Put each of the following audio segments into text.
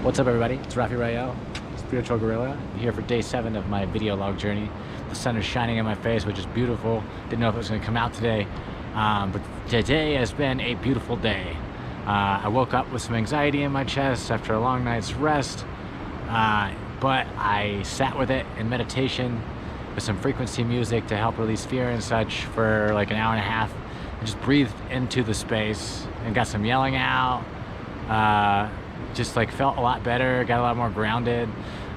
What's up, everybody? It's Rafi Rael, Spiritual Gorilla. I'm here for day 7 of my video log journey. The sun is shining in my face, which is beautiful. Didn't know if it was going to come out today, but today has been a beautiful day. I woke up with some anxiety in my chest after a long night's rest, but I sat with it in meditation with some frequency music to help release fear and such for like an hour and a half. I just breathed into the space and got some yelling out. Just like felt a lot better, got a lot more grounded,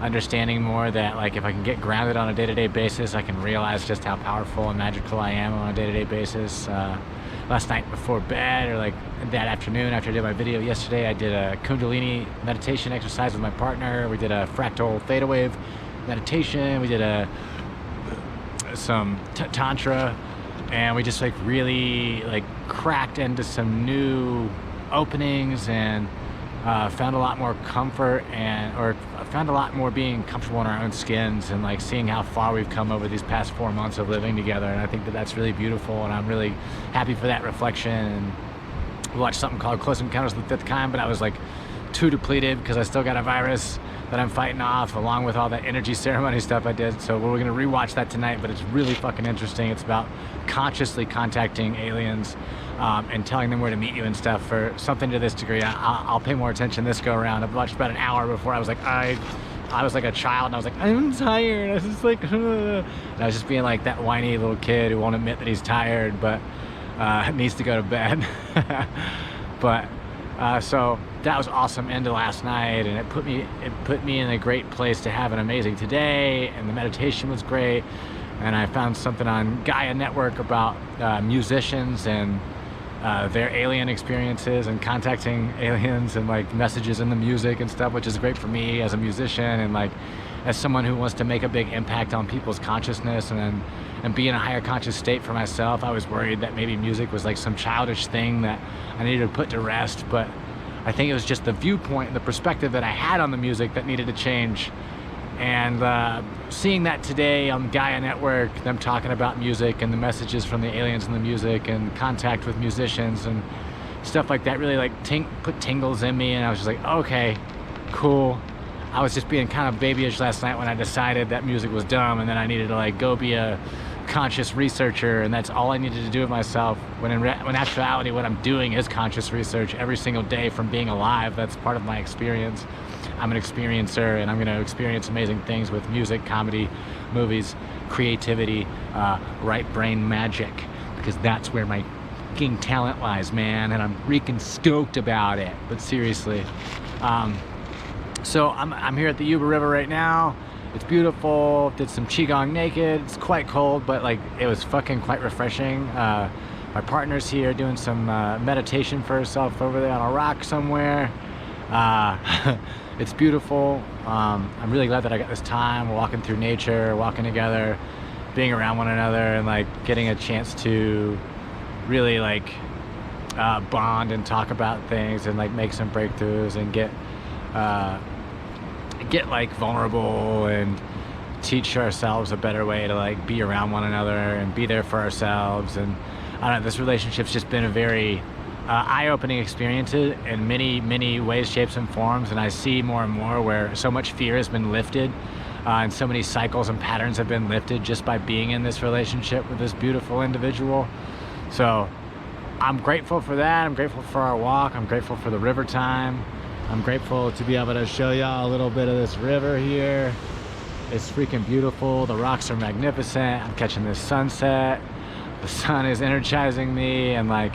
understanding more that like if I can get grounded on a day-to-day basis, I can realize just how powerful and magical I am on a day-to-day basis. Last night before bed, or like that afternoon after I did my video yesterday, I did a Kundalini meditation exercise with my partner. We did a fractal theta wave meditation. We did some tantra, and we just like really like cracked into some new openings and found a lot more comfort or found a lot more being comfortable in our own skins, and like seeing how far we've come over these past 4 months of living together. And I think that that's really beautiful, and I'm really happy for that reflection. And we watched something called Close Encounters of the Fifth Kind, but I was like too depleted because I still got a virus that I'm fighting off, along with all that energy ceremony stuff I did. So we're gonna rewatch that tonight, but it's really fucking interesting. It's about consciously contacting aliens and telling them where to meet you and stuff for something to this degree. I'll pay more attention this go around. I've watched about an hour before. I was like, I was like a child, and I was like, I'm tired. I was just like, and I was just being like that whiny little kid who won't admit that he's tired, but needs to go to bed. But so that was awesome end of last night, and it put me in a great place to have an amazing today. And the meditation was great, and I found something on Gaia Network about musicians and their alien experiences and contacting aliens and like messages in the music and stuff, which is great for me as a musician and like as someone who wants to make a big impact on people's consciousness and be in a higher conscious state for myself. I was worried that maybe music was like some childish thing that I needed to put to rest, but I think it was just the viewpoint and the perspective that I had on the music that needed to change. And seeing that today on Gaia Network, them talking about music and the messages from the aliens in the music and contact with musicians and stuff like that, really like put tingles in me. And I was just like, okay, cool. I was just being kind of babyish last night when I decided that music was dumb, and then I needed to like go be a conscious researcher, and that's all I needed to do with myself, when in actuality what I'm doing is conscious research every single day from being alive. That's part of my experience. I'm an experiencer, and I'm going to experience amazing things with music, comedy, movies, creativity, right brain magic, because that's where my fucking talent lies, man, and I'm freaking stoked about it. But seriously, so I'm here at the Yuba River right now. It's beautiful. Did some qigong naked. It's quite cold, but like it was fucking quite refreshing. My partner's here doing some meditation for herself over there on a rock somewhere. It's beautiful. I'm really glad that I got this time. We're walking through nature, walking together, being around one another, and like getting a chance to really like bond and talk about things and like make some breakthroughs and get like vulnerable and teach ourselves a better way to like be around one another and be there for ourselves. And I don't know, this relationship's just been a very eye-opening experience in many ways, shapes, and forms. And I see more and more where so much fear has been lifted, and so many cycles and patterns have been lifted just by being in this relationship with this beautiful individual. So I'm grateful for that. I'm grateful for our walk. I'm grateful for the river time. I'm grateful to be able to show y'all a little bit of this river here. It's freaking beautiful. The rocks are magnificent. I'm catching this sunset. The sun is energizing me, and like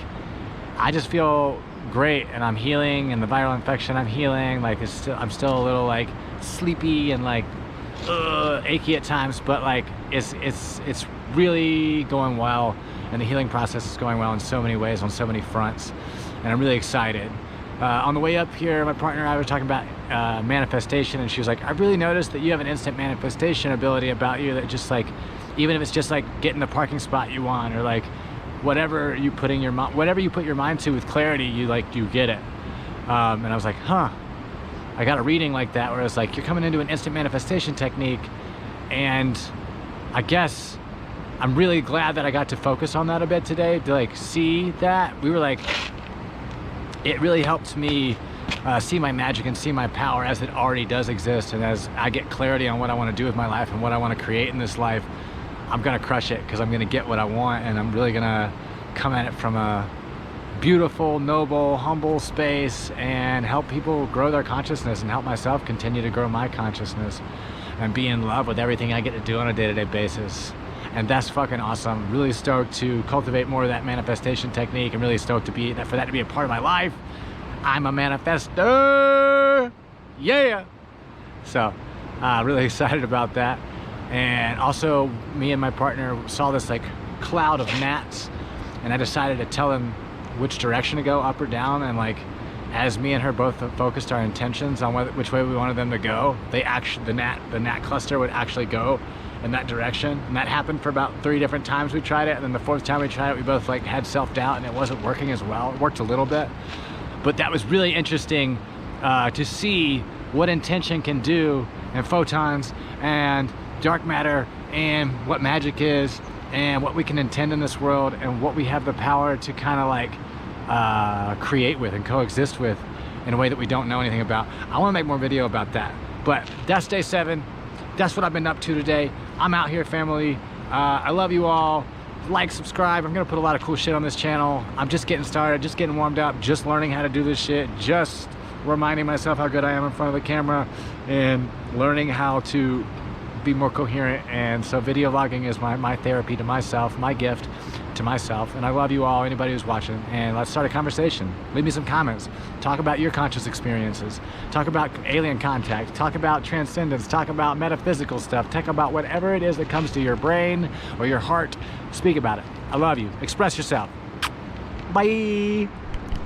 I just feel great, and I'm healing, and the viral infection I'm healing. Like I'm still a little like sleepy and like achy at times, but like it's really going well, and the healing process is going well in so many ways, on so many fronts, and I'm really excited. On the way up here, my partner and I were talking about manifestation, and she was like, I really noticed that you have an instant manifestation ability about you, that just like, even if it's just like getting the parking spot you want, or like whatever you put your mind to with clarity, you get it. And I was like, huh, I got a reading like that where it's like, you're coming into an instant manifestation technique. And I guess I'm really glad that I got to focus on that a bit today, to like see that. We were like, it really helped me see my magic and see my power as it already does exist. And as I get clarity on what I want to do with my life and what I want to create in this life, I'm gonna crush it, because I'm gonna get what I want, and I'm really gonna come at it from a beautiful, noble, humble space and help people grow their consciousness and help myself continue to grow my consciousness and be in love with everything I get to do on a day-to-day basis. And that's fucking awesome. Really stoked to cultivate more of that manifestation technique, and really stoked to be for that to be a part of my life. I'm a manifester. Yeah. So really excited about that. And also, me and my partner saw this like cloud of gnats, and I decided to tell them which direction to go, up or down. And like, as me and her both focused our intentions on which way we wanted them to go, they actually, the gnat cluster would actually go in that direction. And that happened for about 3 different times we tried it. And then the 4th time we tried it, we both like had self-doubt, and it wasn't working as well. It worked a little bit, but that was really interesting to see what intention can do, and photons and dark matter, and what magic is, and what we can intend in this world, and what we have the power to kind of like create with and coexist with in a way that we don't know anything about. I want to make more video about that, but that's day 7. That's what I've been up to today. I'm out here, family. I love you all. Like, subscribe. I'm gonna put a lot of cool shit on this channel. I'm just getting started, just getting warmed up, just learning how to do this shit, just reminding myself how good I am in front of the camera, and learning how to be more coherent. And so video vlogging is my therapy to myself, my gift to myself. And I love you all, anybody who's watching, and let's start a conversation. Leave me some comments. Talk about your conscious experiences. Talk about alien contact. Talk about transcendence. Talk about metaphysical stuff. Talk about whatever it is that comes to your brain or your heart. Speak about it. I love you. Express yourself. Bye.